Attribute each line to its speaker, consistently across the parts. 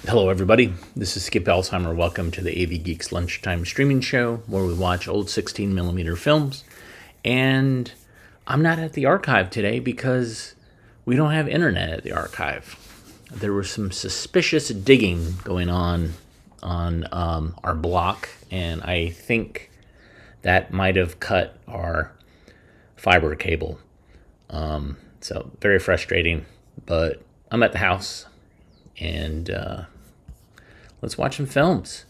Speaker 1: Hello, everybody. This is Skip Alzheimer. Welcome to the AV Geeks Lunchtime Streaming Show, where we watch old 16mm films. And I'm not at the archive today because we don't have internet at the archive. There was some suspicious digging going on our block, and I think that might have cut our fiber cable. So very frustrating, but I'm at the house, and let's watch some films.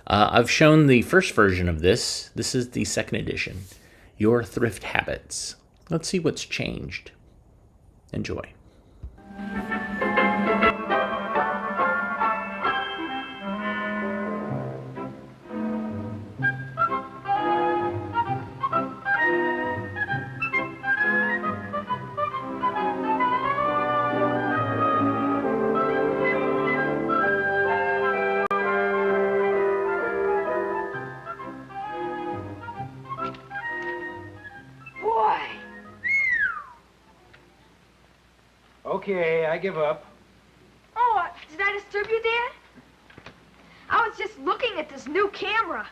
Speaker 1: I've shown the first version of this. This is the second edition, Your Thrift Habits. Let's see what's changed. Enjoy.
Speaker 2: Okay, I give up.
Speaker 3: Oh, did I disturb you, Dad? I was just looking at this new camera.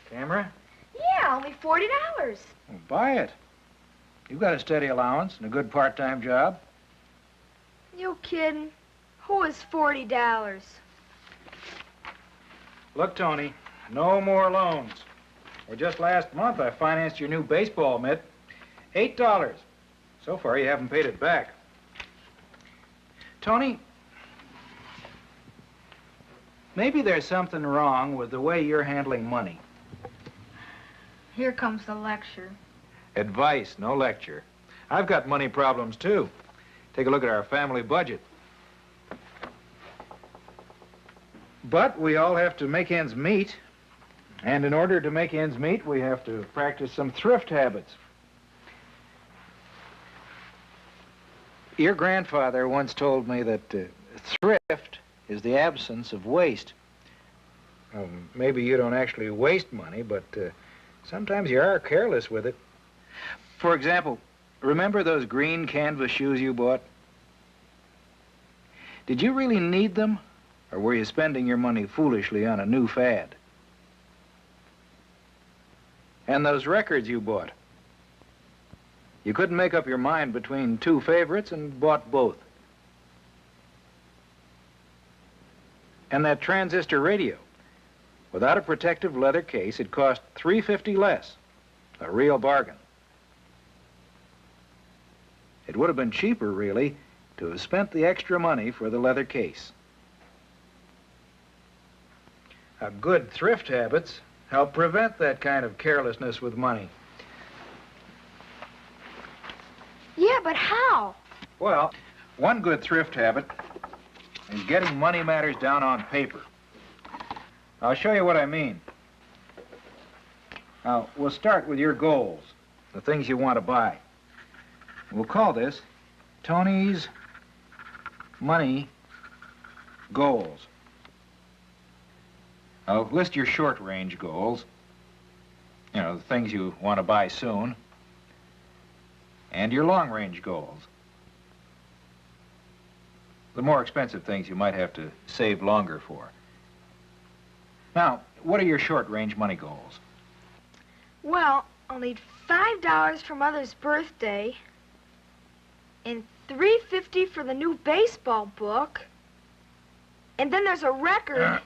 Speaker 2: Camera?
Speaker 3: Yeah, only $40.
Speaker 2: Well, buy it. You've got a steady allowance and a good part-time job.
Speaker 3: You kidding? Who is $40?
Speaker 2: Look, Tony, no more loans. Or just last month, I financed your new baseball mitt. $8. So far, you haven't paid it back. Tony, maybe there's something wrong with the way you're handling money.
Speaker 3: Here comes the lecture.
Speaker 2: Advice, no lecture. I've got money problems, too. Take a look at our family budget. But we all have to make ends meet. And in order to make ends meet, we have to practice some thrift habits. Your grandfather once told me that thrift is the absence of waste. Maybe you don't actually waste money, but sometimes you are careless with it. For example, remember those green canvas shoes you bought? Did you really need them, or were you spending your money foolishly on a new fad? And those records you bought? You couldn't make up your mind between two favorites and bought both. And that transistor radio. Without a protective leather case, it cost $3.50 less. A real bargain. It would have been cheaper, really, to have spent the extra money for the leather case. Good thrift habits help prevent that kind of carelessness with money.
Speaker 3: Yeah, but how?
Speaker 2: Well, one good thrift habit is getting money matters down on paper. I'll show you what I mean. Now, we'll start with your goals, the things you want to buy. We'll call this Tony's Money Goals. Now, list your short-range goals. You know, the things you want to buy soon. And your long-range goals. The more expensive things you might have to save longer for. Now, what are your short-range money goals?
Speaker 3: Well, I'll need $5 for Mother's birthday and $3.50 for the new baseball book. And then there's a record.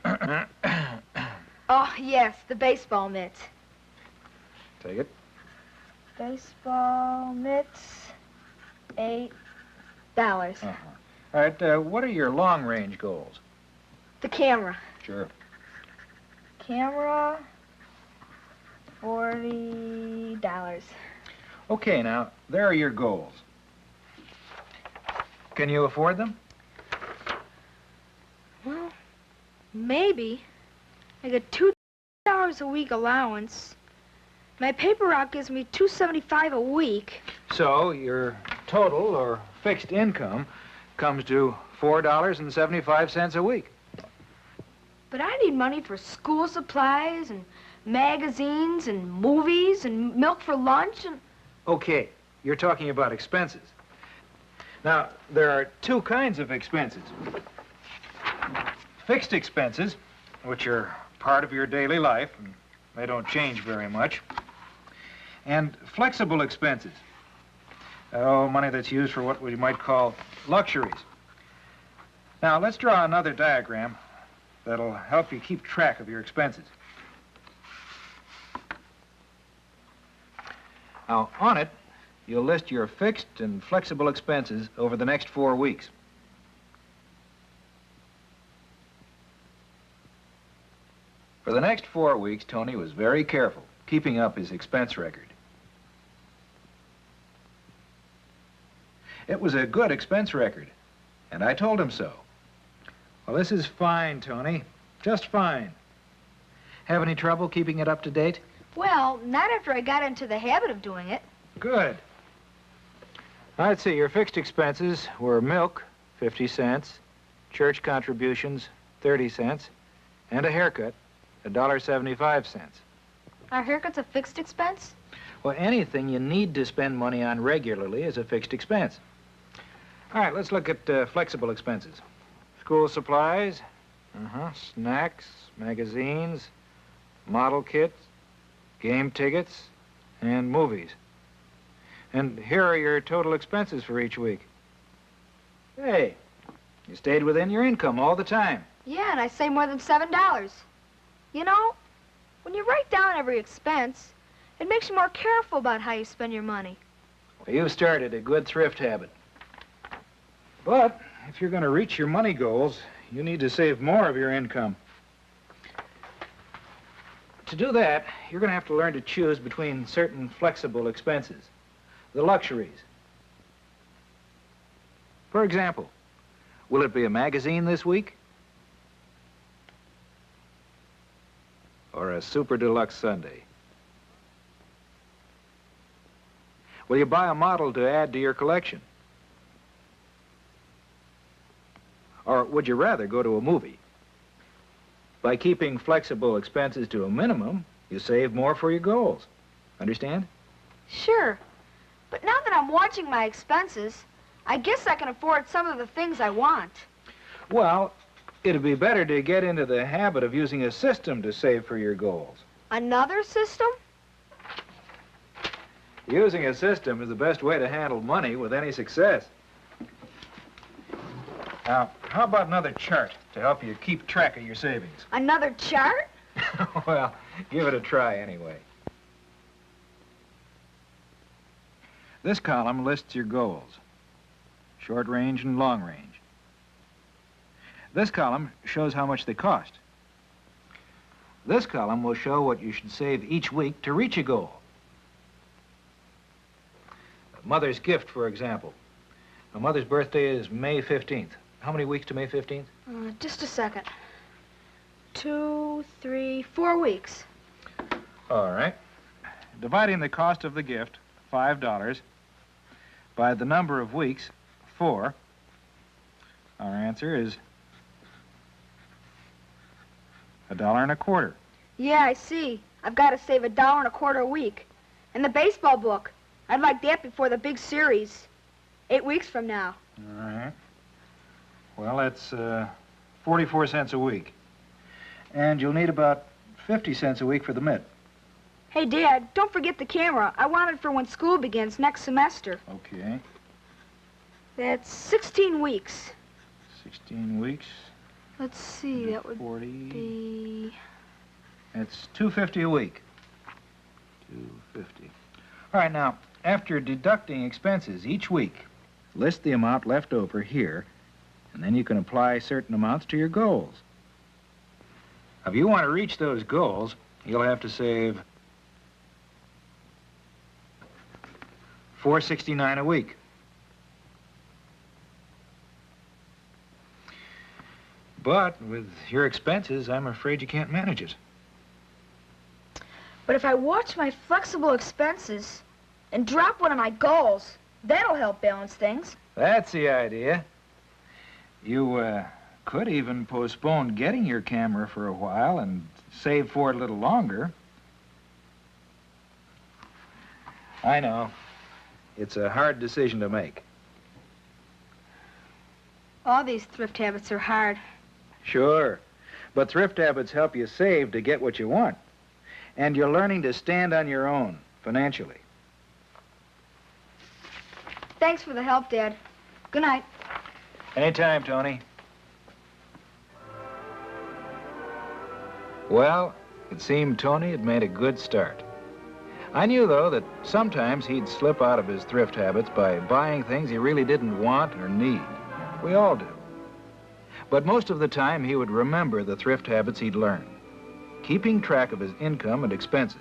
Speaker 3: Oh, yes, the baseball mitt.
Speaker 2: Take it.
Speaker 3: Baseball mitts, $8.
Speaker 2: Uh-huh. All right, what are your long-range goals?
Speaker 3: The camera.
Speaker 2: Sure.
Speaker 3: Camera, $40.
Speaker 2: Okay, now, there are your goals. Can you afford them?
Speaker 3: Well, maybe. I get $2 a week allowance. My paper route gives me $2.75 a week.
Speaker 2: So, your total, or fixed income, comes to $4.75 a week.
Speaker 3: But I need money for school supplies and magazines and movies and milk for lunch and...
Speaker 2: Okay, you're talking about expenses. Now, there are two kinds of expenses. fixed expenses, which are part of your daily life, and they don't change very much, and flexible expenses. Money that's used for what we might call luxuries. Now, let's draw another diagram that'll help you keep track of your expenses. Now, on it, you'll list your fixed and flexible expenses over the next 4 weeks. For the next 4 weeks, Tony was very careful, keeping up his expense record. It was a good expense record, and I told him so. Well, this is fine, Tony. Just fine. Have any trouble keeping it up to date?
Speaker 3: Well, not after I got into the habit of doing it.
Speaker 2: Good. Let's see, your fixed expenses were milk, 50 cents, church contributions, 30 cents, and a haircut, $1.75.
Speaker 3: Our haircut's a fixed expense?
Speaker 2: Well, anything you need to spend money on regularly is a fixed expense. All right, let's look at flexible expenses. School supplies, snacks, magazines, model kits, game tickets, and movies. And here are your total expenses for each week. Hey, you stayed within your income all the time.
Speaker 3: Yeah, and I say more than $7. You know, when you write down every expense, it makes you more careful about how you spend your money.
Speaker 2: Well, you've started a good thrift habit. But if you're going to reach your money goals, you need to save more of your income. To do that, you're going to have to learn to choose between certain flexible expenses, the luxuries. For example, will it be a magazine this week? Or a super deluxe Sunday? Will you buy a model to add to your collection? Or would you rather go to a movie? By keeping flexible expenses to a minimum, you save more for your goals. Understand?
Speaker 3: Sure. But now that I'm watching my expenses, I guess I can afford some of the things I want.
Speaker 2: Well, it'd be better to get into the habit of using a system to save for your goals.
Speaker 3: Another system?
Speaker 2: Using a system is the best way to handle money with any success. Now, how about another chart to help you keep track of your savings?
Speaker 3: Another chart?
Speaker 2: Well, give it a try anyway. This column lists your goals, short range and long range. This column shows how much they cost. This column will show what you should save each week to reach a goal. A mother's gift, for example. A mother's birthday is May 15th. How many weeks to May 15th?
Speaker 3: Just a second. 2, 3, 4 weeks.
Speaker 2: All right. Dividing the cost of the gift, $5, by the number of weeks, 4, our answer is $1.25.
Speaker 3: Yeah, I see. I've got to save $1.25 a week. And the baseball book. I'd like that before the big series. 8 weeks from now.
Speaker 2: All right. Well, that's 44 cents a week. And you'll need about 50 cents a week for the mitt.
Speaker 3: Hey, Dad, don't forget the camera. I want it for when school begins next semester.
Speaker 2: Okay.
Speaker 3: That's 16 weeks.
Speaker 2: 16 weeks.
Speaker 3: Let's see, that would
Speaker 2: 40.
Speaker 3: be...
Speaker 2: It's $2.50 a week. $2.50. All right, now, after deducting expenses each week, list the amount left over here, and then you can apply certain amounts to your goals. If you want to reach those goals, you'll have to save $4.69 a week. But with your expenses, I'm afraid you can't manage it.
Speaker 3: But if I watch my flexible expenses and drop one of my goals, that'll help balance things.
Speaker 2: That's the idea. You could even postpone getting your camera for a while and save for it a little longer. I know. It's a hard decision to make.
Speaker 3: All these thrift habits are hard.
Speaker 2: Sure. But thrift habits help you save to get what you want. And you're learning to stand on your own financially.
Speaker 3: Thanks for the help, Dad. Good night.
Speaker 2: Anytime, Tony. Well, it seemed Tony had made a good start. I knew, though, that sometimes he'd slip out of his thrift habits by buying things he really didn't want or need. We all do. But most of the time, he would remember the thrift habits he'd learned, keeping track of his income and expenses.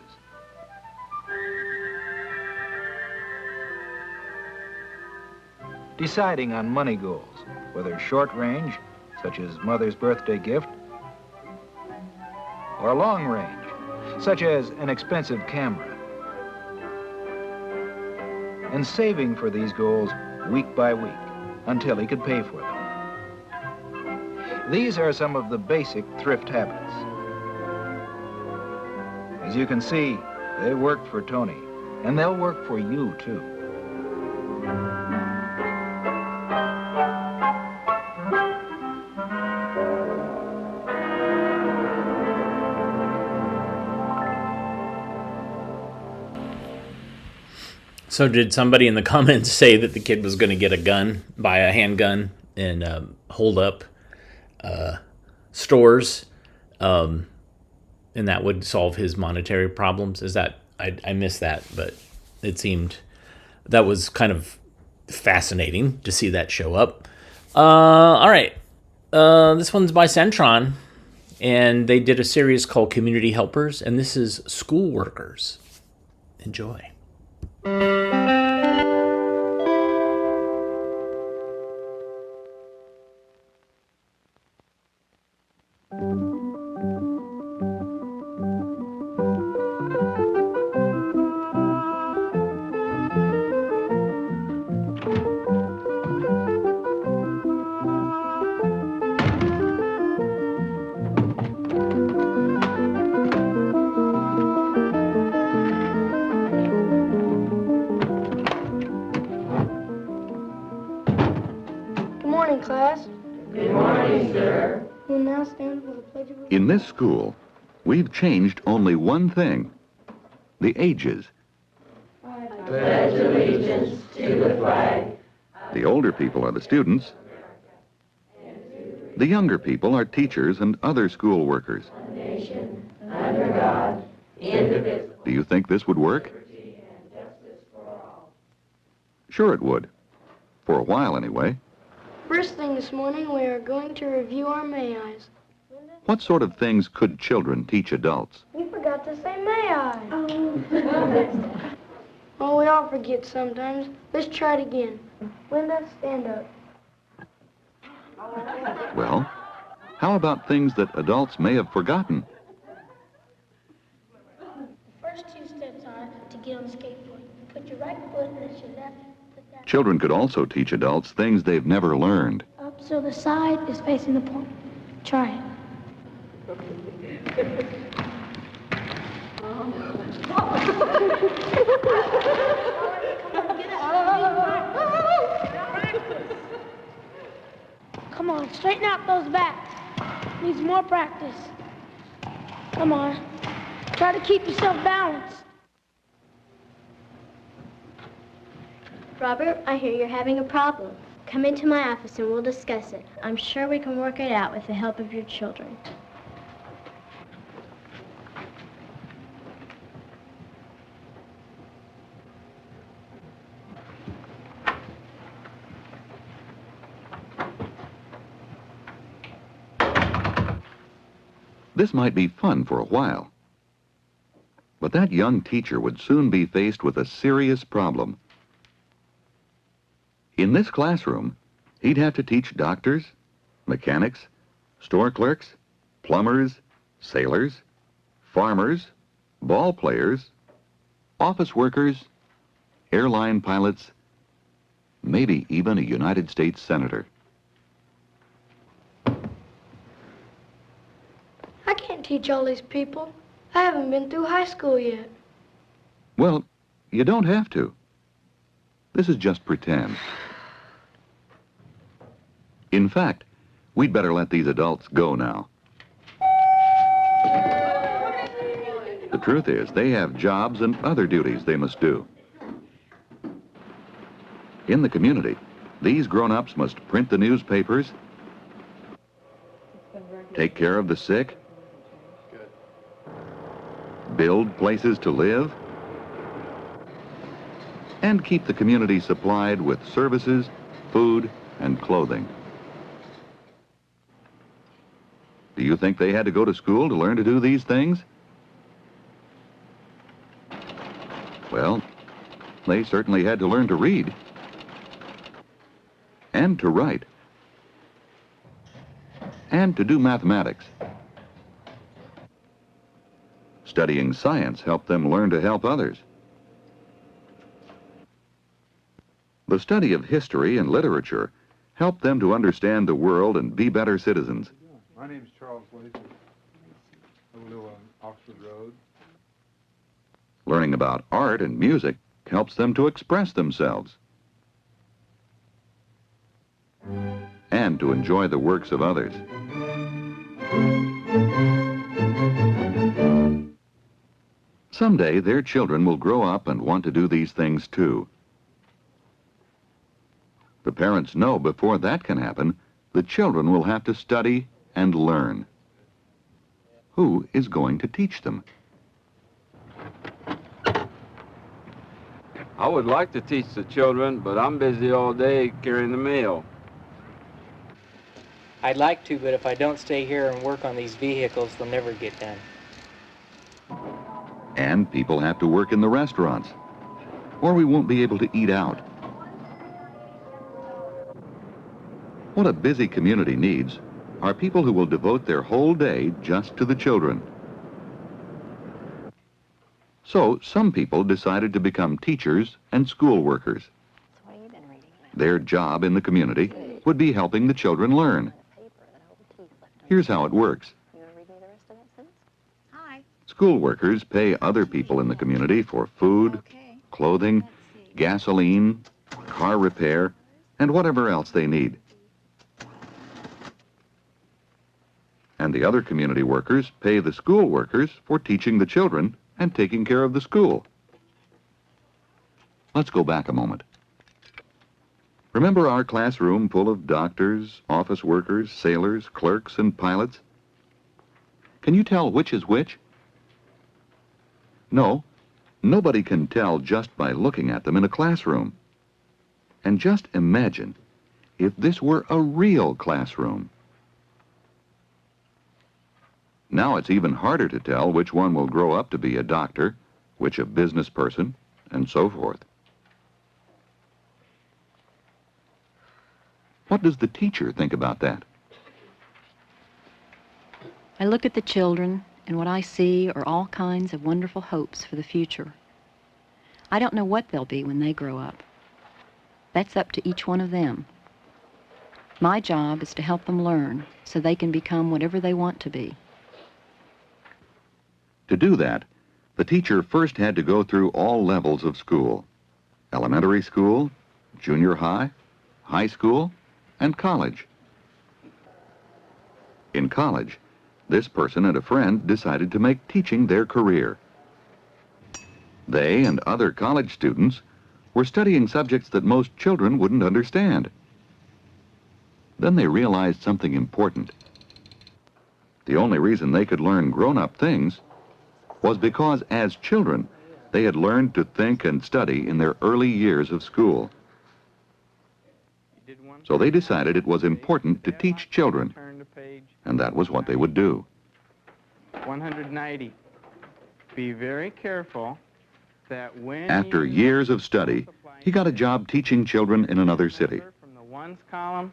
Speaker 2: Deciding on money goals, whether short range, such as Mother's birthday gift, or long range, such as an expensive camera. And saving for these goals week by week until he could pay for them. These are some of the basic thrift habits. As you can see, they worked for Tony, and they'll work for you, too.
Speaker 1: So did somebody in the comments say that the kid was going to get a gun, buy a handgun, and hold up stores, and that would solve his monetary problems? Is that, I missed that, but it seemed that was kind of fascinating to see that show up. All right. This one's by Centron, and they did a series called Community Helpers, and this is School Workers. Enjoy.
Speaker 4: Class. Good morning, sir. We'll now stand for the Pledge of Allegiance.
Speaker 5: In this school, we've changed only one thing: the ages.
Speaker 4: I pledge allegiance to the flag.
Speaker 5: The older people are the students. The younger people are teachers and other school workers.
Speaker 4: A nation under God, indivisible.
Speaker 5: Do you think this would work? Sure it would. For a while, anyway.
Speaker 4: First thing this morning, we are going to review our may I's.
Speaker 5: What sort of things could children teach adults?
Speaker 4: We forgot to say may I. Oh, we all forget sometimes. Let's try it again. Linda, stand up.
Speaker 5: Well, how about things that adults may have forgotten?
Speaker 6: The first two steps are to get on the skateboard. Put your right foot and then your left foot down.
Speaker 5: Children could also teach adults things they've never learned.
Speaker 6: Up so the side is facing the point. Try it. Come on, straighten out those backs. Needs more practice. Come on. Try to keep yourself balanced.
Speaker 7: Robert, I hear you're having a problem. Come into my office and we'll discuss it. I'm sure we can work it out with the help of your children.
Speaker 5: This might be fun for a while. But that young teacher would soon be faced with a serious problem. In this classroom, he'd have to teach doctors, mechanics, store clerks, plumbers, sailors, farmers, ball players, office workers, airline pilots, maybe even a United States senator.
Speaker 4: I can't teach all these people. I haven't been through high school yet.
Speaker 5: Well, you don't have to. This is just pretend. In fact, We'd better let these adults go now. The truth is, they have jobs and other duties they must do. In the community, these grown-ups must print the newspapers, take care of the sick, build places to live, and keep the community supplied with services, food, and clothing. Do you think they had to go to school to learn to do these things? Well, they certainly had to learn to read and to write and to do mathematics. Studying science helped them learn to help others. The study of history and literature helped them to understand the world and be better citizens.
Speaker 8: My name's Charles Latham. I live on Oxford Road.
Speaker 5: Learning about art and music helps them to express themselves and to enjoy the works of others. Someday, their children will grow up and want to do these things too. The parents know before that can happen, the children will have to study and learn. Who is going to teach them?
Speaker 9: I would like to teach the children, but I'm busy all day carrying the mail.
Speaker 10: I'd like to, but if I don't stay here and work on these vehicles, they'll never get done.
Speaker 5: And people have to work in the restaurants, or we won't be able to eat out. What a busy community needs are people who will devote their whole day just to the children. So some people decided to become teachers and school workers. Their job in the community would be helping the children learn. Here's how it works. School workers pay other people in the community for food, clothing, gasoline, car repair, and whatever else they need. And the other community workers pay the school workers for teaching the children and taking care of the school. Let's go back a moment. Remember our classroom full of doctors, office workers, sailors, clerks, and pilots? Can you tell which is which? No, nobody can tell just by looking at them in a classroom. And just imagine if this were a real classroom. Now it's even harder to tell which one will grow up to be a doctor, which a business person, and so forth. What does the teacher think about that?
Speaker 11: I look at the children, and what I see are all kinds of wonderful hopes for the future. I don't know what they'll be when they grow up. That's up to each one of them. My job is to help them learn so they can become whatever they want to be.
Speaker 5: To do that, the teacher first had to go through all levels of school: elementary school, junior high, high school, and college. In college, this person and a friend decided to make teaching their career. They and other college students were studying subjects that most children wouldn't understand. Then they realized something important. The only reason they could learn grown-up things was because, as children, they had learned to think and study in their early years of school. So they decided it was important to teach children, and that was what they would do.
Speaker 9: 190. Be very careful that when
Speaker 5: After years of study, he got a job teaching children in another city.
Speaker 9: from the ones column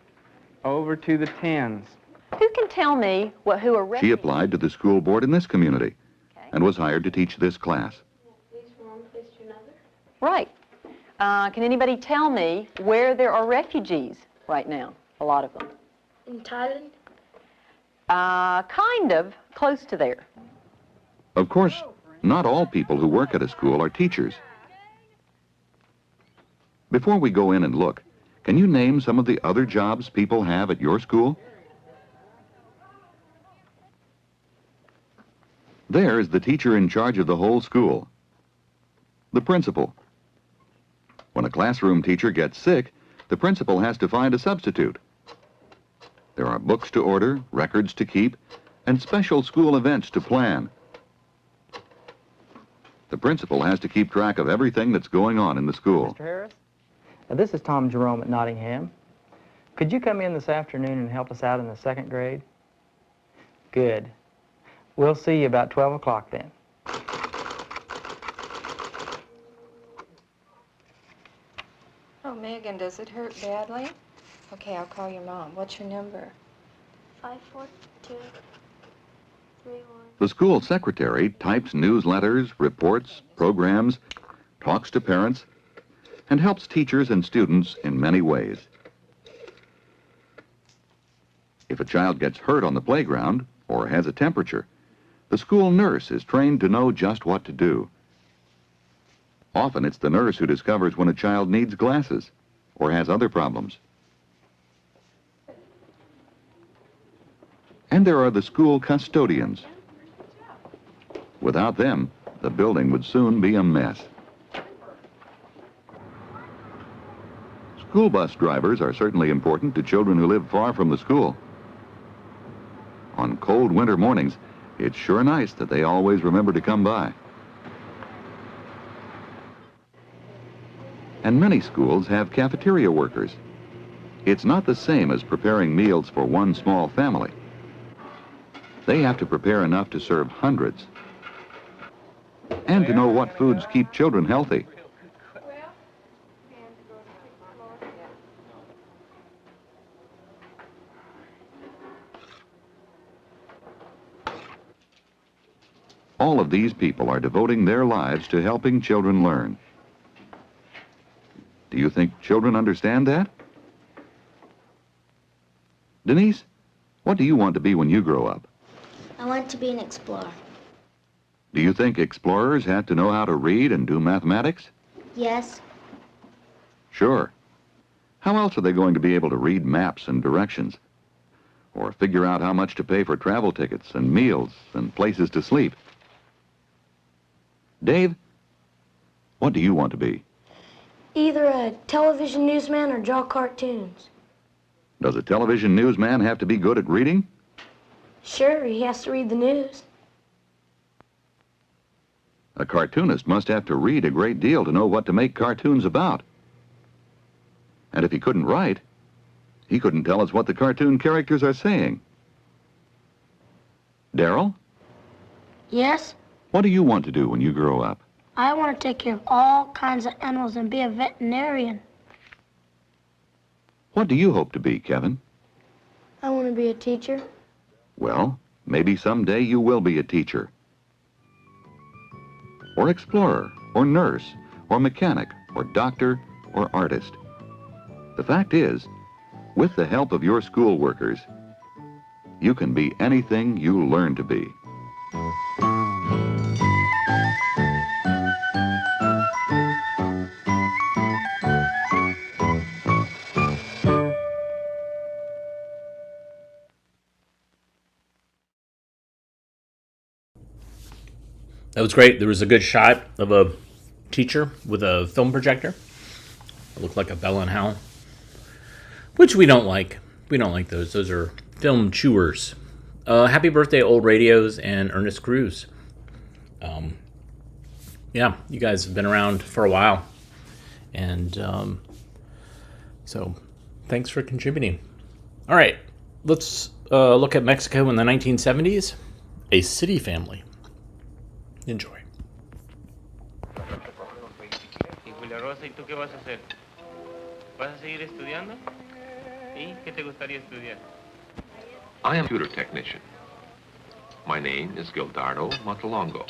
Speaker 9: over to the tens.
Speaker 11: Who can tell me who are
Speaker 5: She applied to the school board in this community and was hired to teach this class.
Speaker 11: Right. Can anybody tell me where there are refugees right now? A lot of them.
Speaker 4: In Thailand?
Speaker 11: Kind of close to there.
Speaker 5: Of course, not all people who work at a school are teachers. Before we go in and look, can you name some of the other jobs people have at your school? There's the teacher in charge of the whole school, the principal. When a classroom teacher gets sick, the principal has to find a substitute. There are books to order, records to keep, and special school events to plan. The principal has to keep track of everything that's going on in the school.
Speaker 12: Mr. Harris, this is Tom Jerome at Nottingham. Could you come in this afternoon and help us out in the second grade? Good. We'll see you about 12 o'clock then.
Speaker 13: Oh, Megan, does it hurt badly? Okay, I'll call your mom. What's your number?
Speaker 7: 54231.
Speaker 5: The school secretary types newsletters, reports, programs, talks to parents, and helps teachers and students in many ways. If a child gets hurt on the playground or has a temperature, the school nurse is trained to know just what to do. Often it's the nurse who discovers when a child needs glasses or has other problems. And there are the school custodians. Without them, the building would soon be a mess. School bus drivers are certainly important to children who live far from the school. On cold winter mornings, it's sure nice that they always remember to come by. And many schools have cafeteria workers. It's not the same as preparing meals for one small family. They have to prepare enough to serve hundreds and to know what foods keep children healthy. All of these people are devoting their lives to helping children learn. Do you think children understand that? Denise, what do you want to be when you grow up?
Speaker 7: I want to be an explorer.
Speaker 5: Do you think explorers have to know how to read and do mathematics?
Speaker 7: Yes.
Speaker 5: Sure. How else are they going to be able to read maps and directions? Or figure out how much to pay for travel tickets and meals and places to sleep? Dave, what do you want to be?
Speaker 4: Either a television newsman or draw cartoons.
Speaker 5: Does a television newsman have to be good at reading?
Speaker 4: Sure, he has to read the news.
Speaker 5: A cartoonist must have to read a great deal to know what to make cartoons about. And if he couldn't write, he couldn't tell us what the cartoon characters are saying. Darryl,
Speaker 6: Yes?
Speaker 5: what do you want to do when you grow up?
Speaker 6: I want to take care of all kinds of animals and be a veterinarian.
Speaker 5: What do you hope to be, Kevin?
Speaker 4: I want to be a teacher.
Speaker 5: Well, maybe someday you will be a teacher, or explorer, or nurse, or mechanic, or doctor, or artist. The fact is, with the help of your school workers, you can be anything you learn to be.
Speaker 1: That was great. There was a good shot of a teacher with a film projector. It looked like a Bell and Howell, which we don't like. We don't like those. Those are film chewers. Happy birthday, Old Radios and Ernest Cruz. Yeah, you guys have been around for a while. And so thanks for contributing. All right, let's look at Mexico in the 1970s. A city family. Enjoy.
Speaker 14: Y Julia Rosa, ¿y tú qué vas a hacer? ¿Vas a seguir estudiando? ¿Y qué te gustaría estudiar?
Speaker 15: I am a computer technician. My name is Gildardo Montalongo.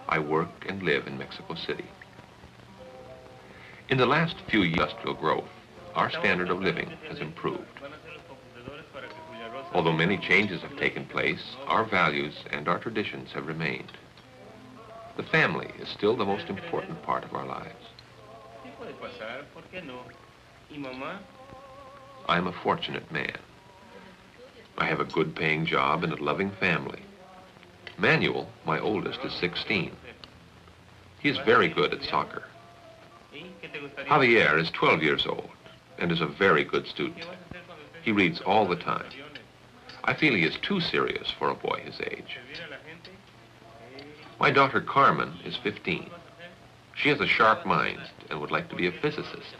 Speaker 15: I work and live in Mexico City. In the last few years of industrial growth, our standard of living has improved. Although many changes have taken place, our values and our traditions have remained. The family is still the most important part of our lives. I am a fortunate man. I have a good-paying job and a loving family. Manuel, my oldest, is 16. He is very good at soccer. Javier is 12 years old and is a very good student. He reads all the time. I feel he is too serious for a boy his age. My daughter Carmen is 15. She has a sharp mind and would like to be a physicist.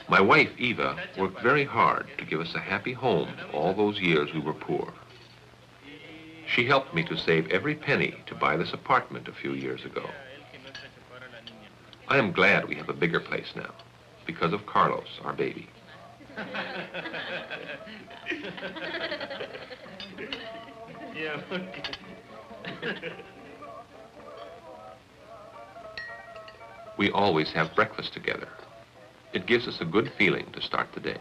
Speaker 15: My wife Eva worked very hard to give us a happy home all those years we were poor. She helped me to save every penny to buy this apartment a few years ago. I am glad we have a bigger place now, because of Carlos, our baby. We always have breakfast together. It gives us a good feeling to start the day.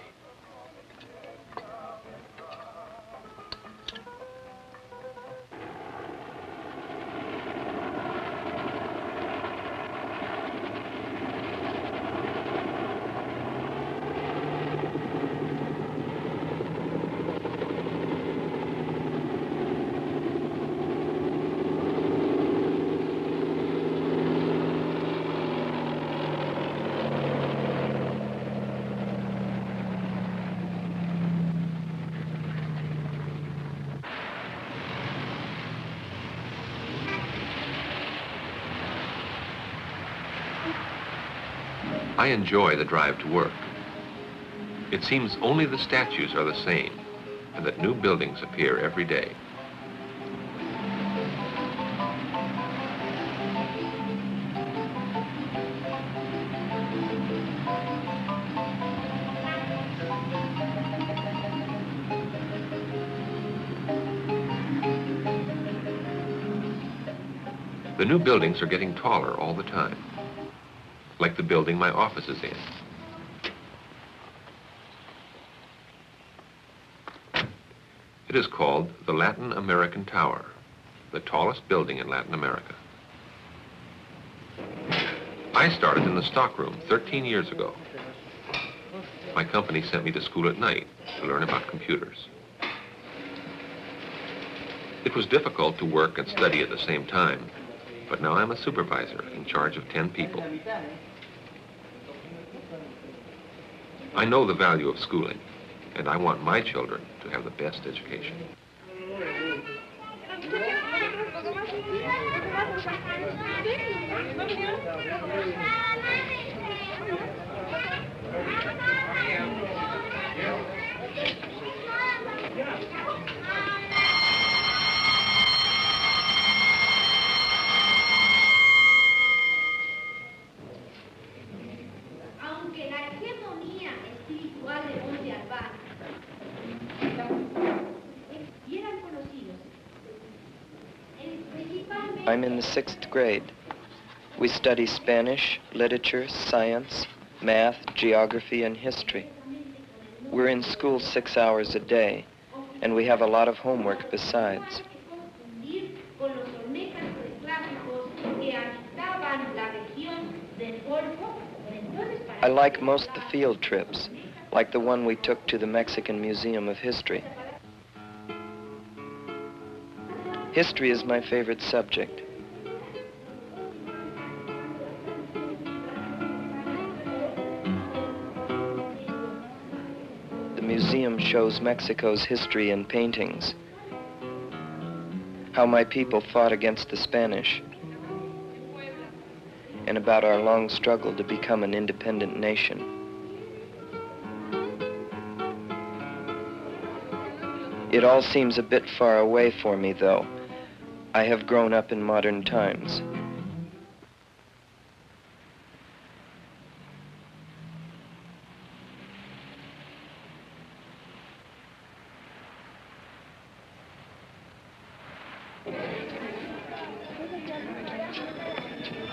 Speaker 15: I enjoy the drive to work. It seems only the statues are the same, and that new buildings appear every day. The new buildings are getting taller all the time, like the building my office is in. It is called the Latin American Tower, the tallest building in Latin America. I started in the stockroom 13 years ago. My company sent me to school at night to learn about computers. It was difficult to work and study at the same time, but now I'm a supervisor in charge of 10 people. I know the value of schooling, and I want my children to have the best education.
Speaker 16: I'm in the 6th grade. We study Spanish, literature, science, math, geography, and history. We're in school 6 hours a day, and we have a lot of homework besides. I like most the field trips, like the one we took to the Mexican Museum of History. History is my favorite subject. The museum shows Mexico's history in paintings, how my people fought against the Spanish, and about our long struggle to become an independent nation. It all seems a bit far away for me, though. I have grown up in modern times.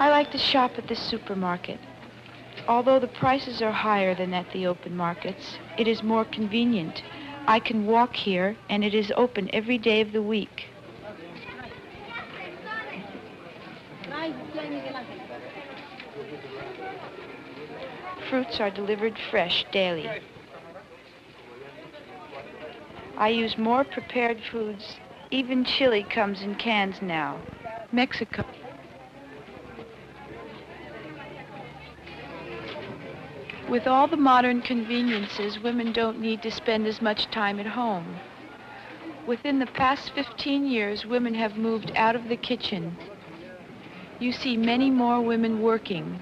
Speaker 17: I like to shop at the supermarket. Although the prices are higher than at the open markets, it is more convenient. I can walk here, and it is open every day of the week. Fruits are delivered fresh daily. I use more prepared foods. Even chili comes in cans now. Mexico. With all the modern conveniences, women don't need to spend as much time at home. Within the past 15 years, women have moved out of the kitchen. You see many more women working.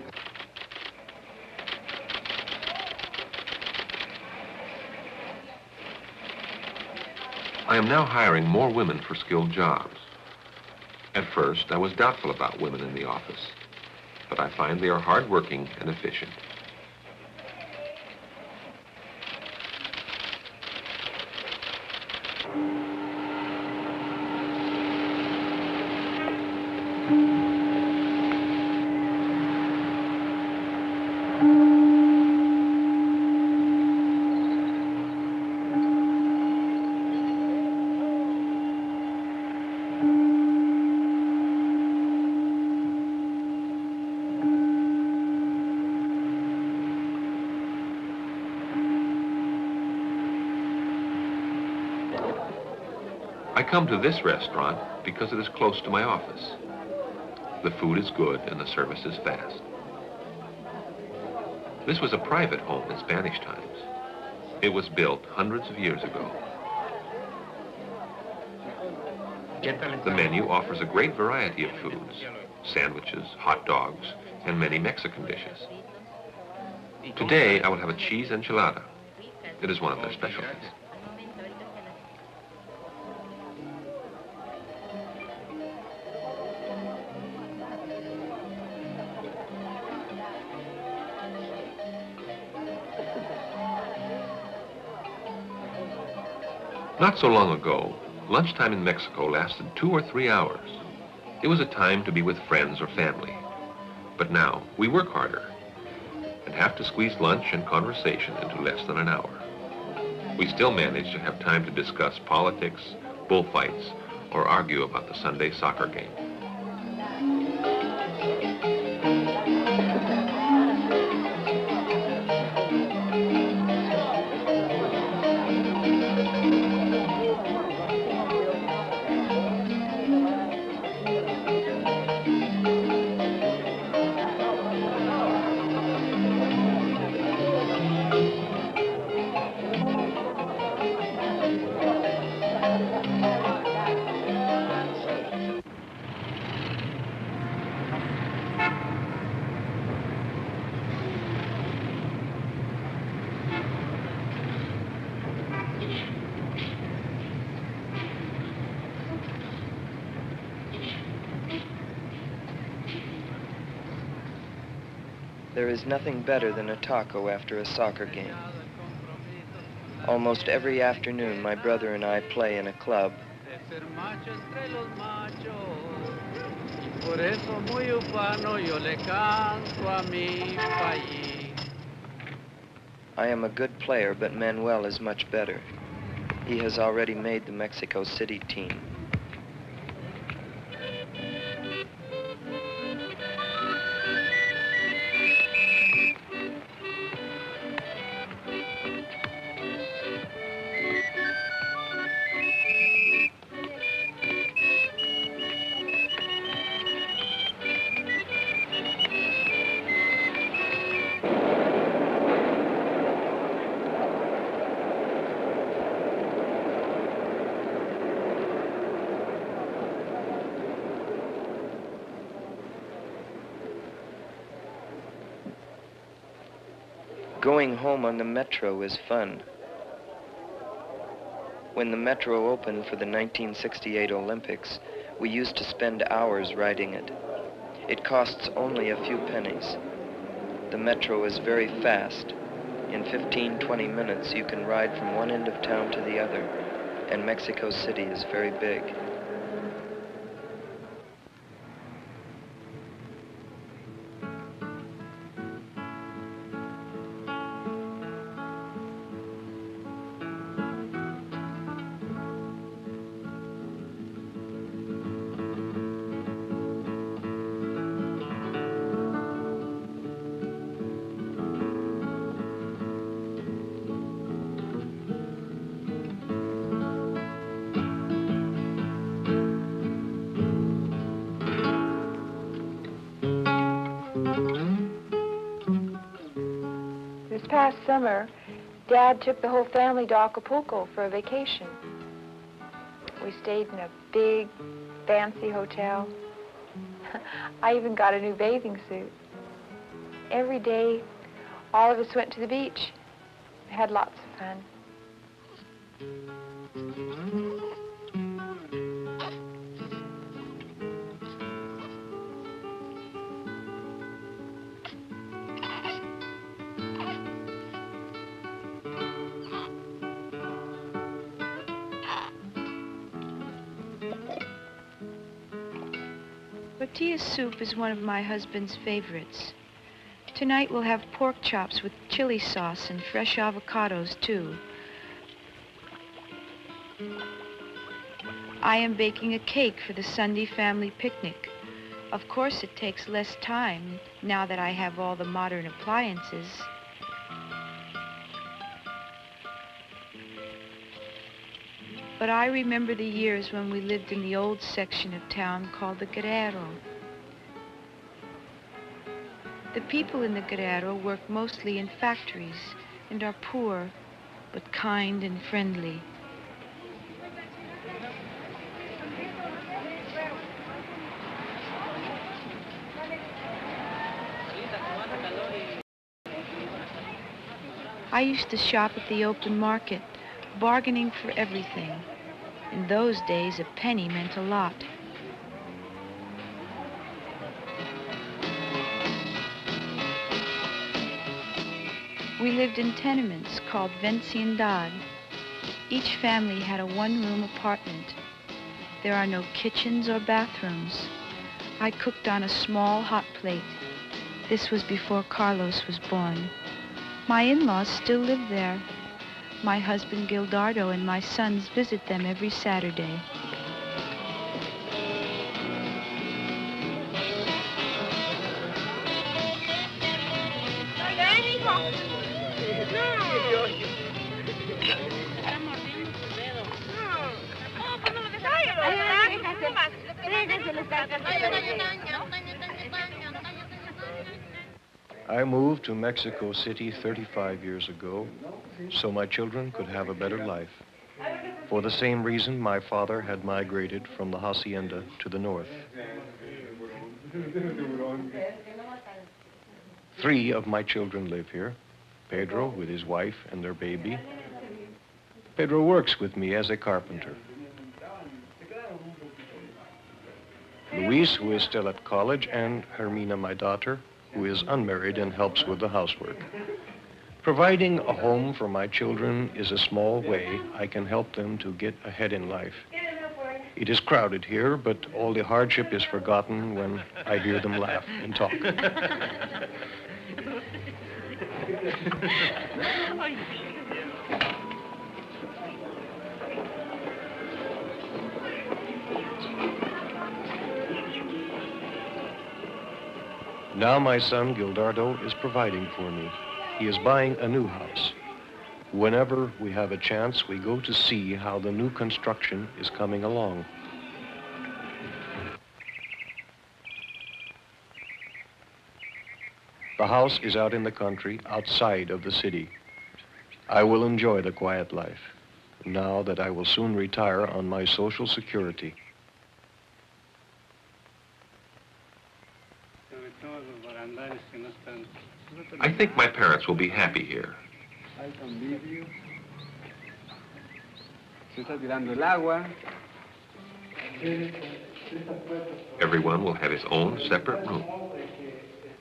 Speaker 15: I am now hiring more women for skilled jobs. At first, I was doubtful about women in the office, but I find they are hardworking and efficient. I come to this restaurant because it is close to my office. The food is good and the service is fast. This was a private home in Spanish times. It was built hundreds of years ago. The menu offers a great variety of foods, sandwiches, hot dogs, and many Mexican dishes. Today, I will have a cheese enchilada. It is one of their specialties. Not so long ago, lunchtime in Mexico lasted 2 or 3 hours. It was a time to be with friends or family. But now, we work harder and have to squeeze lunch and conversation into less than an hour. We still manage to have time to discuss politics, bullfights, or argue about the Sunday soccer game.
Speaker 16: There is nothing better than a taco after a soccer game. Almost every afternoon, my brother and I play in a club. I am a good player, but Manuel is much better. He has already made the Mexico City team. Going home on the metro is fun. When the metro opened for the 1968 Olympics, we used to spend hours riding it. It costs only a few pennies. The metro is very fast. In 15-20 minutes, you can ride from one end of town to the other, and Mexico City is very big.
Speaker 13: last summer, Dad took the whole family to Acapulco for a vacation. We stayed in a big, fancy hotel. I even got a new bathing suit. Every day, all of us went to the beach. We had lots of fun.
Speaker 17: Tortilla soup is one of my husband's favorites. Tonight we'll have pork chops with chili sauce and fresh avocados, too. I am baking a cake for the Sunday family picnic. Of course, it takes less time now that I have all the modern appliances. But I remember the years when we lived in the old section of town called the Guerrero. The people in the Guerrero work mostly in factories and are poor, but kind and friendly. I used to shop at the open market, bargaining for everything. In those days, a penny meant a lot. We lived in tenements called Vecindad. Each family had a one-room apartment. There are no kitchens or bathrooms. I cooked on a small hot plate. This was before Carlos was born. My in-laws still live there. My husband Gildardo and my sons visit them every Saturday.
Speaker 18: I moved to Mexico City 35 years ago so my children could have a better life. For the same reason my father had migrated from the hacienda to the north. 3 of my children live here. Pedro with his wife and their baby. Pedro works with me as a carpenter. Luis, who is still at college, and Hermina, my daughter, who is unmarried and helps with the housework. Providing a home for my children is a small way I can help them to get ahead in life. It is crowded here, but all the hardship is forgotten when I hear them laugh and talk. Now my son, Gildardo, is providing for me. He is buying a new house. Whenever we have a chance, we go to see how the new construction is coming along. The house is out in the country, outside of the city. I will enjoy the quiet life, now that I will soon retire on my Social Security.
Speaker 15: I think my parents will be happy here. Everyone will have his own separate room.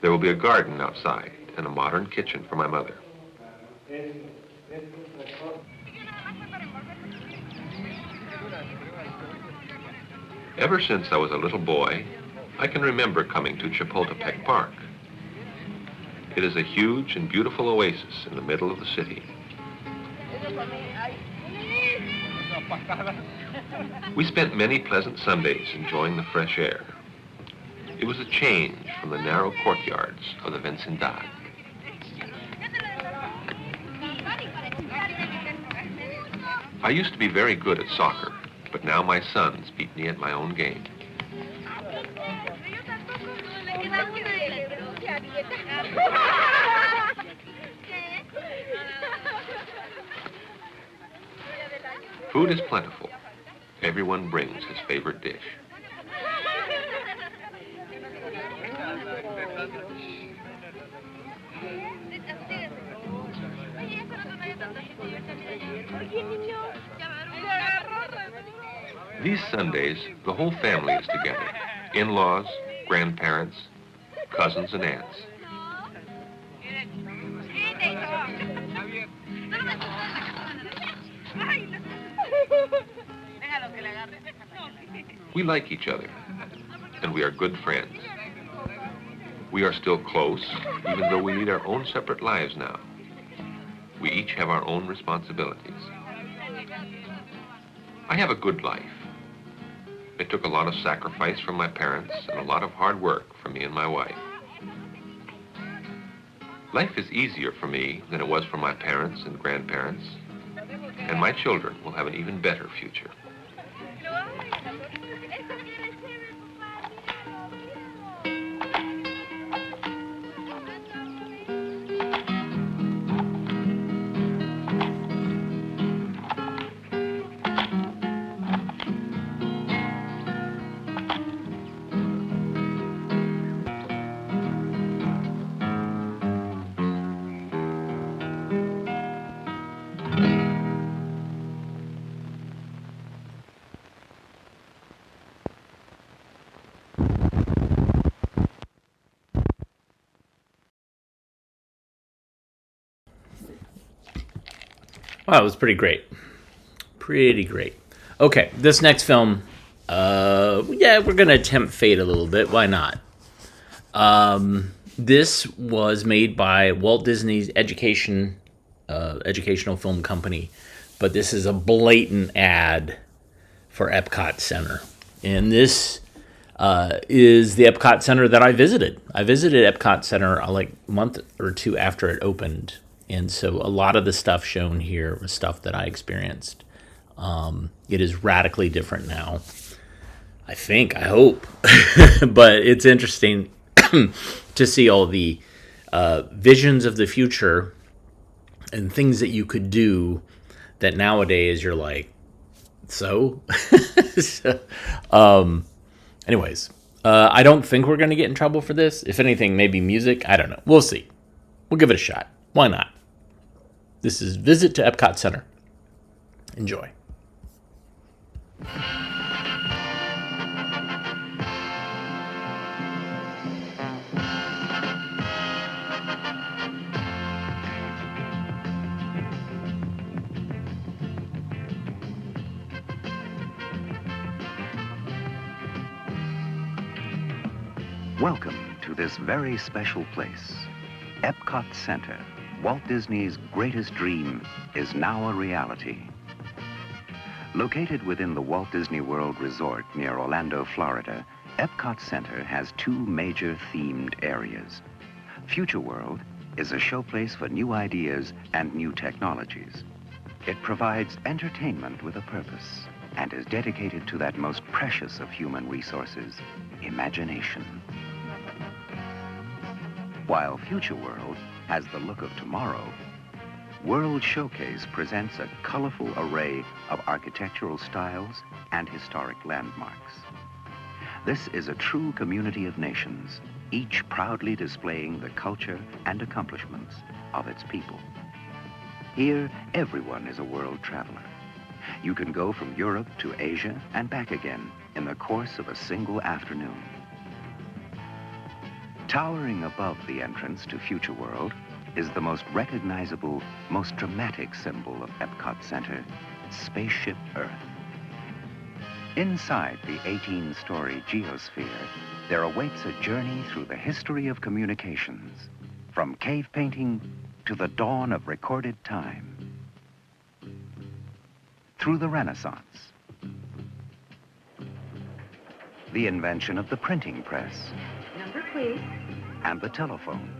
Speaker 15: There will be a garden outside and a modern kitchen for my mother. Ever since I was a little boy, I can remember coming to Chapultepec Park. It is a huge and beautiful oasis in the middle of the city. We spent many pleasant Sundays enjoying the fresh air. It was a change from the narrow courtyards of the Vecindad. I used to be very good at soccer, but now my sons beat me at my own game. Food is plentiful. Everyone brings his favorite dish. These Sundays, the whole family is together. In-laws, grandparents, cousins and aunts. We like each other, and we are good friends. We are still close, even though we lead our own separate lives now. We each have our own responsibilities. I have a good life. It took a lot of sacrifice from my parents and a lot of hard work for me and my wife. Life is easier for me than it was for my parents and grandparents, and my children will have an even better future.
Speaker 1: Wow, it was pretty great. Pretty great. Okay, this next film, yeah, we're going to attempt fate a little bit. Why not? This was made by Walt Disney's educational film company, but this is a blatant ad for Epcot Center. And this is the Epcot Center that I visited. I visited Epcot Center like a month or two after it opened. And so a lot of the stuff shown here was stuff that I experienced. It is radically different now. I hope. But it's interesting to see all the visions of the future and things that you could do that nowadays you're like, so? Anyways, I don't think we're going to get in trouble for this. If anything, maybe music. I don't know. We'll see. We'll give it a shot. Why not? This is Visit to Epcot Center. Enjoy.
Speaker 19: Welcome to this very special place. Epcot Center, Walt Disney's greatest dream, is now a reality. Located within the Walt Disney World Resort near Orlando, Florida, Epcot Center has two major themed areas. Future World is a showplace for new ideas and new technologies. It provides entertainment with a purpose and is dedicated to that most precious of human resources, imagination. While Future World has the look of tomorrow, World Showcase presents a colorful array of architectural styles and historic landmarks. This is a true community of nations, each proudly displaying the culture and accomplishments of its people. Here, everyone is a world traveler. You can go from Europe to Asia and back again in the course of a single afternoon. Towering above the entrance to Future World is the most recognizable, most dramatic symbol of Epcot Center, Spaceship Earth. Inside the 18-story geosphere, there awaits a journey through the history of communications, from cave painting to the dawn of recorded time, through the Renaissance, the invention of the printing press,
Speaker 20: Number, please.
Speaker 19: and the telephone,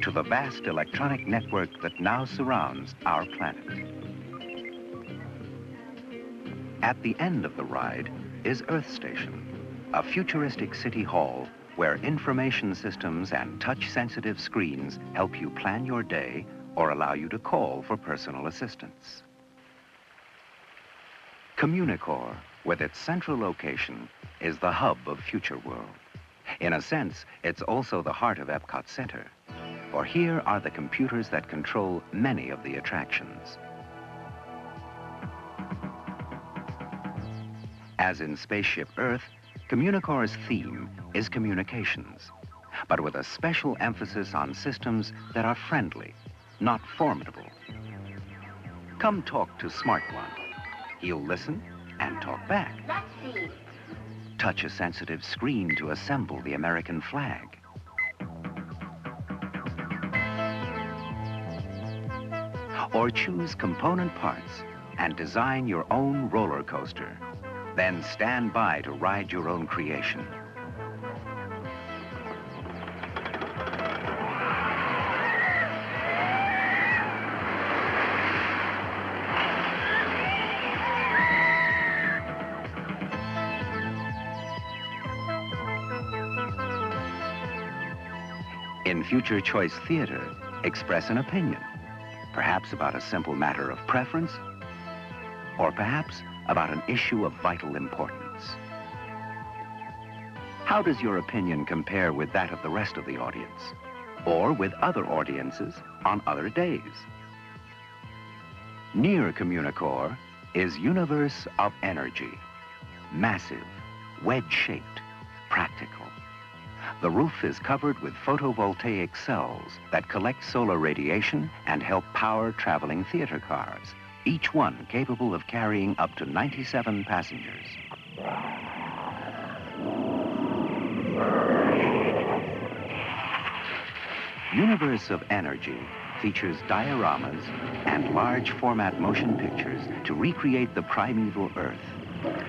Speaker 19: to the vast electronic network that now surrounds our planet. At the end of the ride is Earth Station, a futuristic city hall where information systems and touch-sensitive screens help you plan your day, or allow you to call for personal assistance. Communicore, with its central location, is the hub of Future World. In a sense, it's also the heart of Epcot Center, for here are the computers that control many of the attractions. As in Spaceship Earth, Communicore's theme is communications, but with a special emphasis on systems that are friendly, not formidable. Come talk to Smart One. He'll listen and talk back.
Speaker 20: Let's see.
Speaker 19: Touch a sensitive screen to assemble the American flag. Or choose component parts and design your own roller coaster. Then stand by to ride your own creation. In Future Choice Theater, express an opinion, perhaps about a simple matter of preference, or perhaps about an issue of vital importance. How does your opinion compare with that of the rest of the audience, or with other audiences on other days? Near Communicore is Universe of Energy, massive, wedge-shaped, practical. The roof is covered with photovoltaic cells that collect solar radiation and help power traveling theater cars, each one capable of carrying up to 97 passengers. Universe of Energy features dioramas and large format motion pictures to recreate the primeval Earth,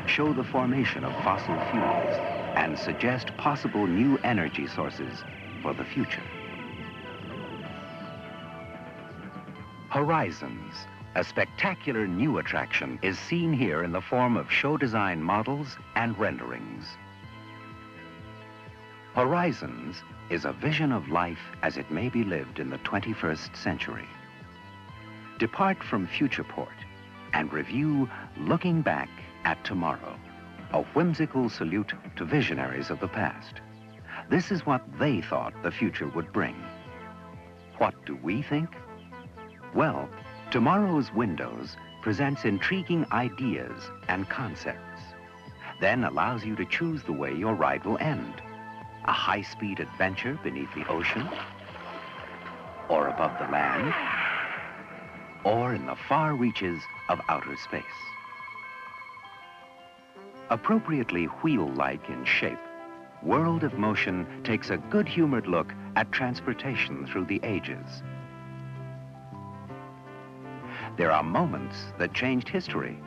Speaker 19: show the formation of fossil fuels, and suggest possible new energy sources for the future. Horizons, a spectacular new attraction, is seen here in the form of show design models and renderings. Horizons is a vision of life as it may be lived in the 21st century. Depart from Futureport and review Looking Back at Tomorrow, a whimsical salute to visionaries of the past. This is what they thought the future would bring. What do we think? Well, Tomorrow's Windows presents intriguing ideas and concepts, then allows you to choose the way your ride will end. A high-speed adventure beneath the ocean, or above the land, or in the far reaches of outer space. Appropriately wheel-like in shape, World of Motion takes a good-humored look at transportation through the ages. There are moments that changed history,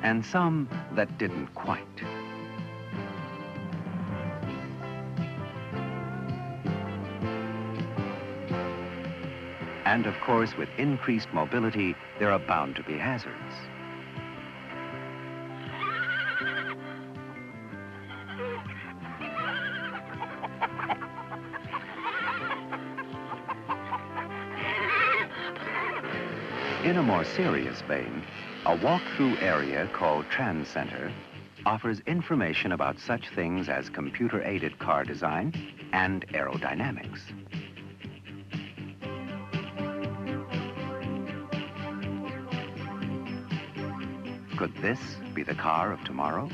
Speaker 19: and some that didn't quite. And of course, with increased mobility, there are bound to be hazards. In a more serious vein, a walk-through area called Trans Center offers information about such things as computer-aided car design and aerodynamics. Could this be the car of tomorrow?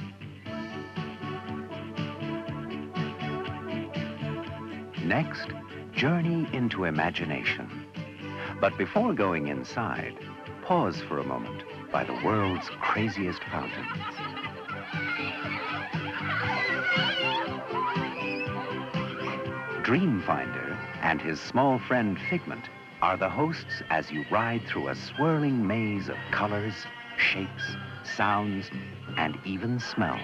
Speaker 19: Next, journey into imagination. But before going inside, pause for a moment by the world's craziest fountains. Dreamfinder and his small friend Figment are the hosts as you ride through a swirling maze of colors, shapes, sounds, and even smells.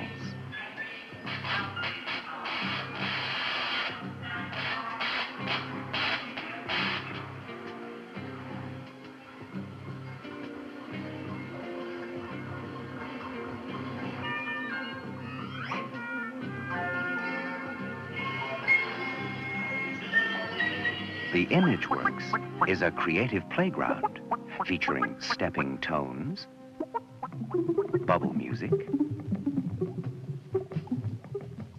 Speaker 19: The ImageWorks is a creative playground featuring stepping tones, bubble music,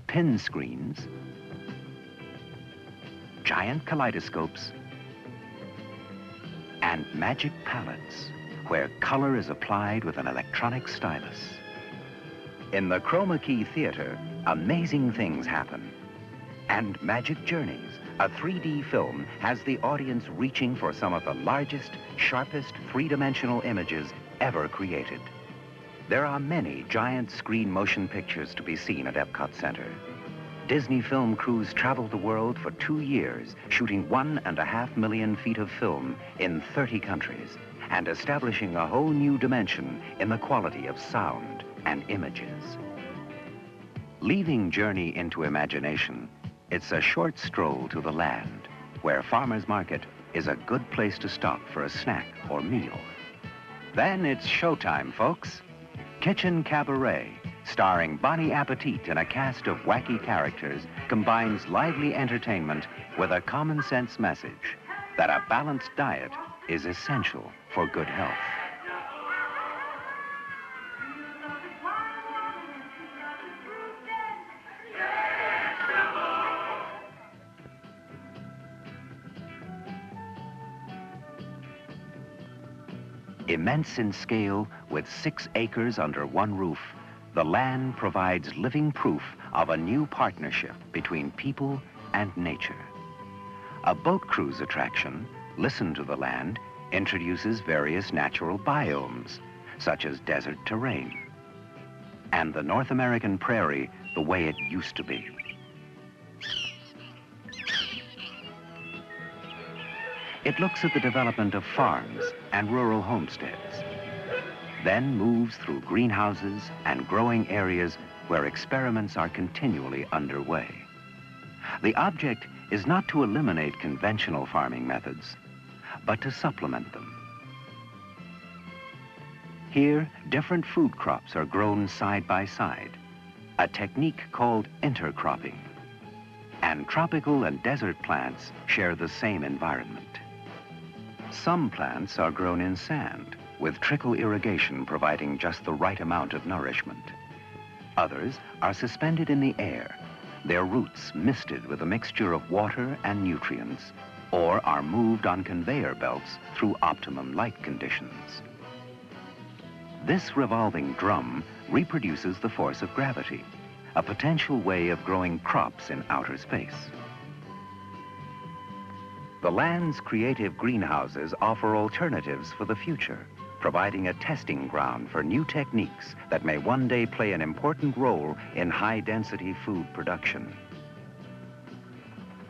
Speaker 19: pin screens, giant kaleidoscopes, and magic palettes where color is applied with an electronic stylus. In the Chroma Key Theater, amazing things happen. And Magic Journeys, a 3D film, has the audience reaching for some of the largest, sharpest three-dimensional images ever created. There are many giant screen motion pictures to be seen at Epcot Center. Disney film crews traveled the world for 2 years, shooting 1.5 million feet of film in 30 countries and establishing a whole new dimension in the quality of sound and images. Leaving Journey into Imagination, it's a short stroll to the land, where Farmer's Market is a good place to stop for a snack or meal. Then it's showtime, folks. Kitchen Cabaret, starring Bonnie Appetit and a cast of wacky characters, combines lively entertainment with a common-sense message that a balanced diet is essential for good health. Immense in scale, with 6 acres under one roof, the land provides living proof of a new partnership between people and nature. A boat cruise attraction, Listen to the Land, introduces various natural biomes, such as desert terrain, and the North American prairie the way it used to be. It looks at the development of farms and rural homesteads, then moves through greenhouses and growing areas where experiments are continually underway. The object is not to eliminate conventional farming methods, but to supplement them. Here, different food crops are grown side by side, a technique called intercropping. And tropical and desert plants share the same environment. Some plants are grown in sand, with trickle irrigation providing just the right amount of nourishment. Others are suspended in the air, their roots misted with a mixture of water and nutrients, or are moved on conveyor belts through optimum light conditions. This revolving drum reproduces the force of gravity, a potential way of growing crops in outer space. The land's creative greenhouses offer alternatives for the future, providing a testing ground for new techniques that may one day play an important role in high-density food production.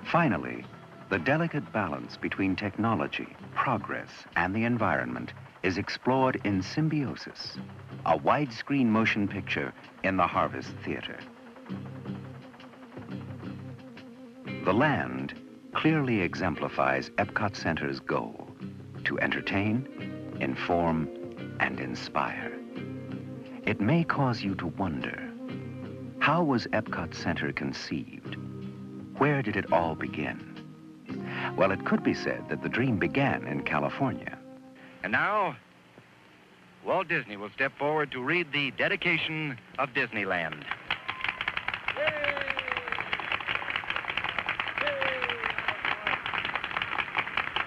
Speaker 19: Finally, the delicate balance between technology, progress, and the environment is explored in Symbiosis, a widescreen motion picture in the Harvest Theater. The Land clearly exemplifies Epcot Center's goal: to entertain, inform, and inspire. It may cause you to wonder, how was Epcot Center conceived? Where did it all begin? Well, it could be said that the dream began in California.
Speaker 20: And now, Walt Disney will step forward to read the dedication of Disneyland.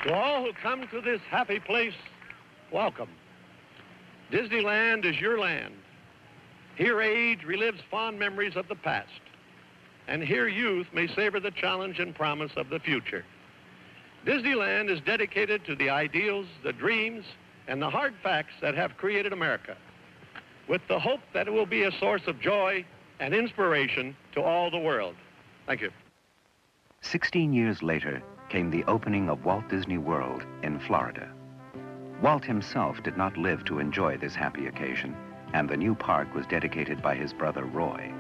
Speaker 21: To all who come to this happy place, welcome. Disneyland is your land. Here age relives fond memories of the past, and here youth may savor the challenge and promise of the future. Disneyland is dedicated to the ideals, the dreams, and the hard facts that have created America, with the hope that it will be a source of joy and inspiration to all the world. Thank you.
Speaker 19: 16 years later came the opening of Walt Disney World in Florida. Walt himself did not live to enjoy this happy occasion, and the new park was dedicated by his brother Roy.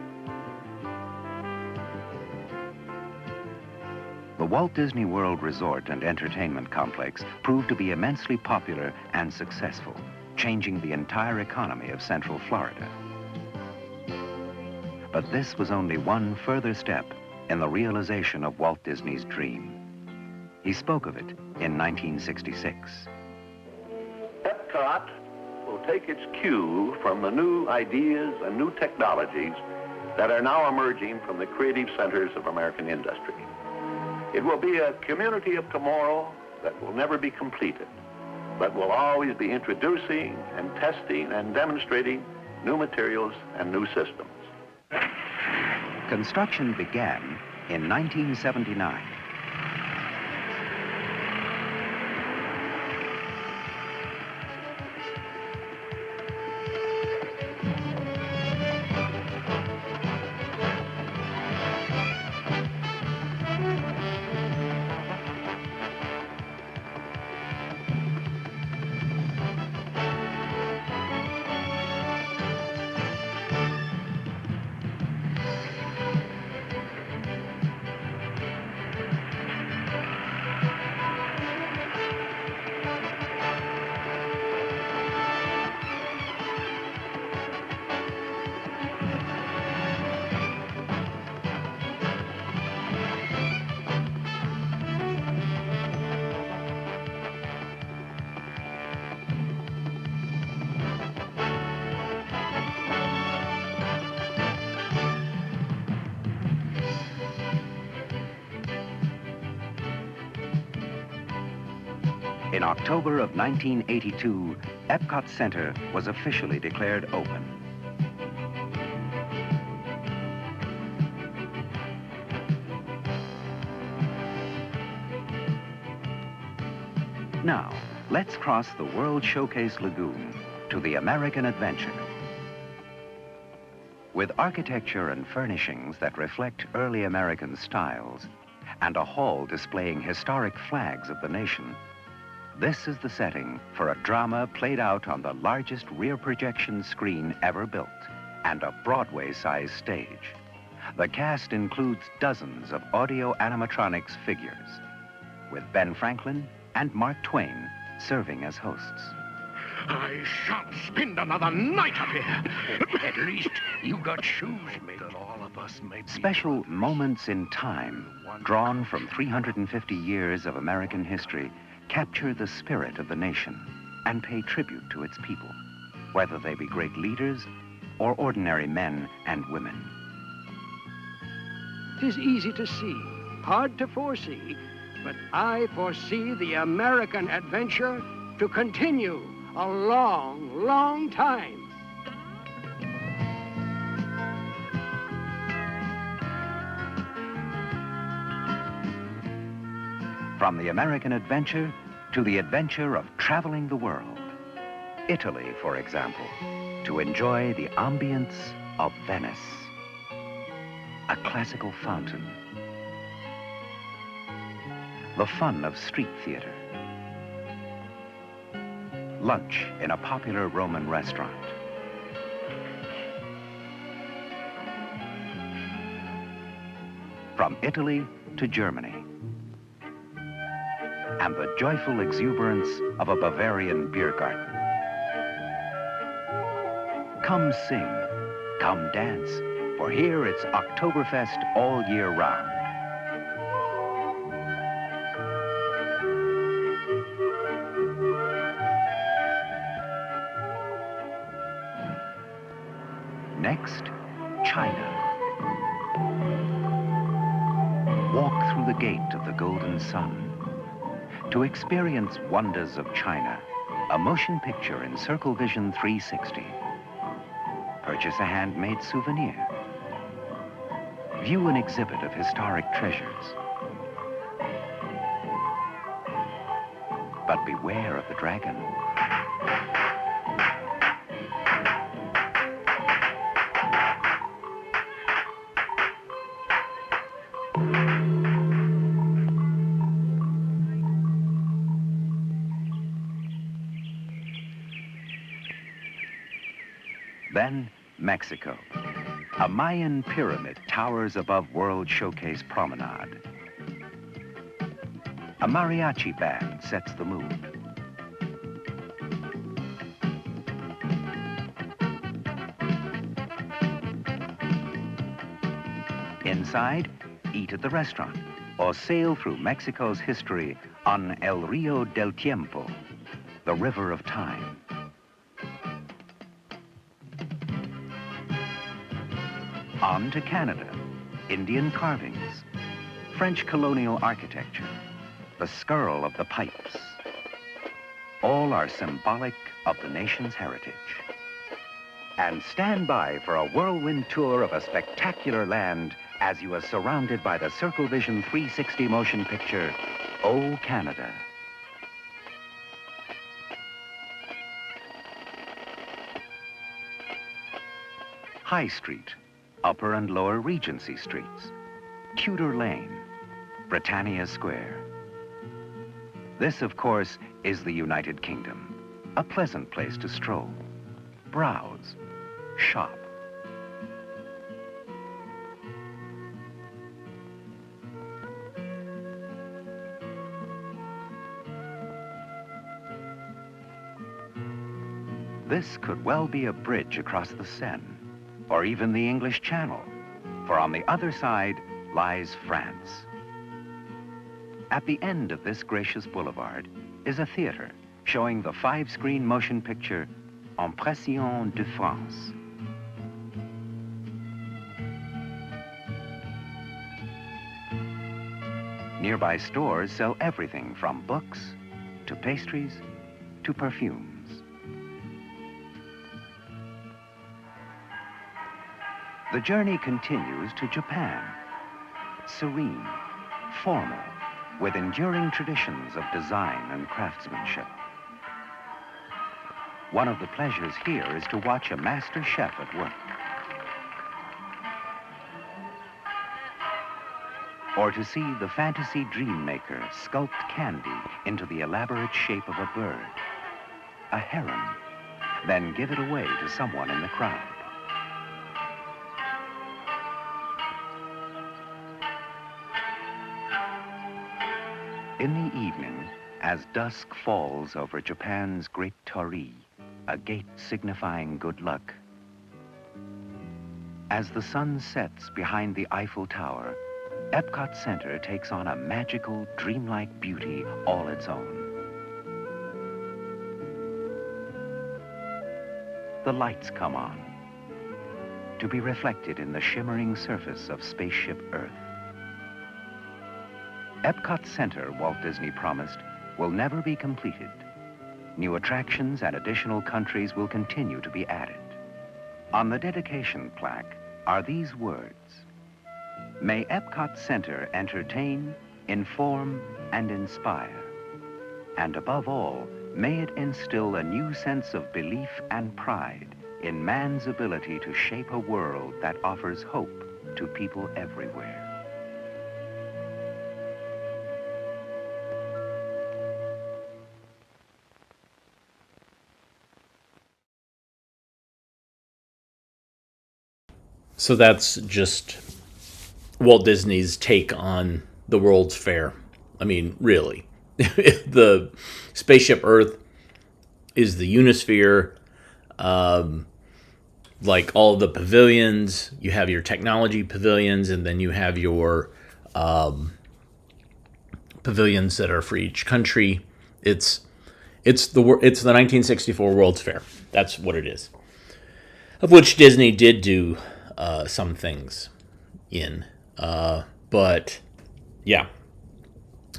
Speaker 19: The Walt Disney World Resort and Entertainment Complex proved to be immensely popular and successful, changing the entire economy of Central Florida. But this was only one further step in the realization of Walt Disney's dream. He spoke of it in 1966.
Speaker 3: Epcot will take its cue from the new ideas and new technologies that are now emerging from the creative centers of American industry. It will be a community of tomorrow that will never be completed, but will always be introducing and testing and demonstrating new materials and new systems.
Speaker 19: Construction began in 1979. In October of 1982, Epcot Center was officially declared open. Now, let's cross the World Showcase Lagoon to the American Adventure. With architecture and furnishings that reflect early American styles, and a hall displaying historic flags of the nation, this is the setting for a drama played out on the largest rear projection screen ever built and a Broadway-sized stage. The cast includes dozens of audio animatronics figures, with Ben Franklin and Mark Twain serving as hosts.
Speaker 21: I shan't spend another night up here.
Speaker 19: At least you got shoes made that all of us may be. Special moments in time, drawn from 350 years of American history, capture the spirit of the nation and pay tribute to its people, whether they be great leaders or ordinary men and women.
Speaker 22: 'Tis easy to see, hard to foresee, but I foresee the American adventure to continue a long, long time.
Speaker 19: From the American adventure to the adventure of traveling the world. Italy, for example, to enjoy the ambience of Venice. A classical fountain. The fun of street theater. Lunch in a popular Roman restaurant. From Italy to Germany. And the joyful exuberance of a Bavarian beer garden. Come sing, come dance, for here it's Oktoberfest all year round. Next, China. Walk through the gate of the Golden Sun to experience wonders of China, a motion picture in Circle Vision 360. Purchase a handmade souvenir. View an exhibit of historic treasures. But beware of the dragon. Then, Mexico. A Mayan pyramid towers above World Showcase Promenade. A mariachi band sets the mood. Inside, eat at the restaurant or sail through Mexico's history on El Rio del Tiempo, the river of time. On to Canada, Indian carvings, French colonial architecture, the skirl of the pipes. All are symbolic of the nation's heritage. And stand by for a whirlwind tour of a spectacular land as you are surrounded by the Circle Vision 360 motion picture, Oh Canada. High Street, Upper and Lower Regency Streets, Tudor Lane, Britannia Square. This, of course, is the United Kingdom, a pleasant place to stroll, browse, shop. This could well be a bridge across the Seine, or even the English Channel, for on the other side lies France. At the end of this gracious boulevard is a theater showing the 5-screen motion picture Impressions de France. Nearby stores sell everything from books to pastries to perfumes. The journey continues to Japan, serene, formal, with enduring traditions of design and craftsmanship. One of the pleasures here is to watch a master chef at work, or to see the fantasy dream maker sculpt candy into the elaborate shape of a bird, a heron, then give it away to someone in the crowd. In the evening, as dusk falls over Japan's Great Torii, a gate signifying good luck, as the sun sets behind the Eiffel Tower, Epcot Center takes on a magical, dreamlike beauty all its own. The lights come on, to be reflected in the shimmering surface of spaceship Earth. Epcot Center, Walt Disney promised, will never be completed. New attractions and additional countries will continue to be added. On the dedication plaque are these words: May Epcot Center entertain, inform, and inspire. And above all, may it instill a new sense of belief and pride in man's ability to shape a world that offers hope to people everywhere.
Speaker 1: So that's just Walt Disney's take on the World's Fair. I mean, really. The Spaceship Earth is the Unisphere. Like all of the pavilions, you have your technology pavilions, and then you have your pavilions that are for each country. It's the 1964 World's Fair. That's what it is. Of which Disney did do some things in. But yeah.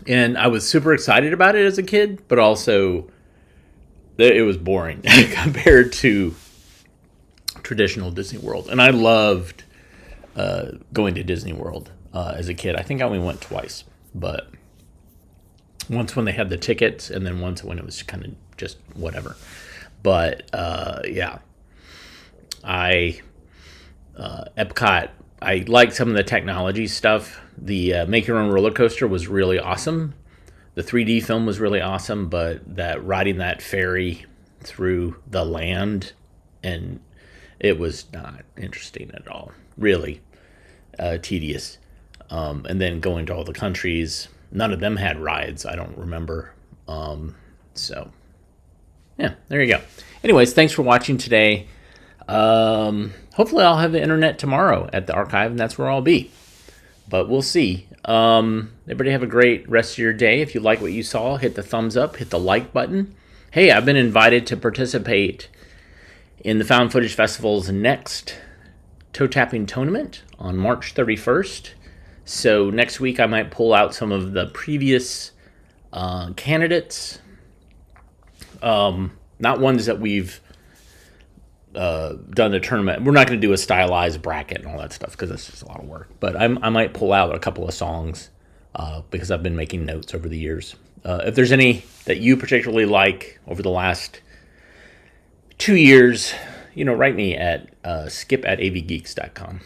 Speaker 1: And I was super excited about it as a kid, but also it was boring compared to traditional Disney World. And I loved going to Disney World as a kid. I think I only went twice, but once when they had the tickets, and then once when it was kind of just whatever. But yeah, Epcot, I liked some of the technology stuff. The Make Your Own Roller Coaster was really awesome. The 3D film was really awesome, but that riding that ferry through the land, and it was not interesting at all. Really tedious. And then going to all the countries, none of them had rides, I don't remember. So, yeah, there you go. Anyways, thanks for watching today. Hopefully I'll have the internet tomorrow at the archive, and that's where I'll be. But we'll see. Everybody have a great rest of your day. If you like what you saw, hit the thumbs up, hit the like button. Hey, I've been invited to participate in the Found Footage Festival's next toe tapping tournament on March 31st. So next week I might pull out some of the previous candidates. Not ones that we've done the tournament. We're not going to do a stylized bracket and all that stuff because that's just a lot of work. But I might pull out a couple of songs because I've been making notes over the years. If there's any that you particularly like over the last 2 years, write me at skip@avgeeks.com.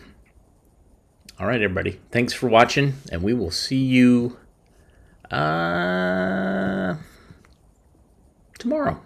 Speaker 1: All right, everybody. Thanks for watching, and we will see you tomorrow.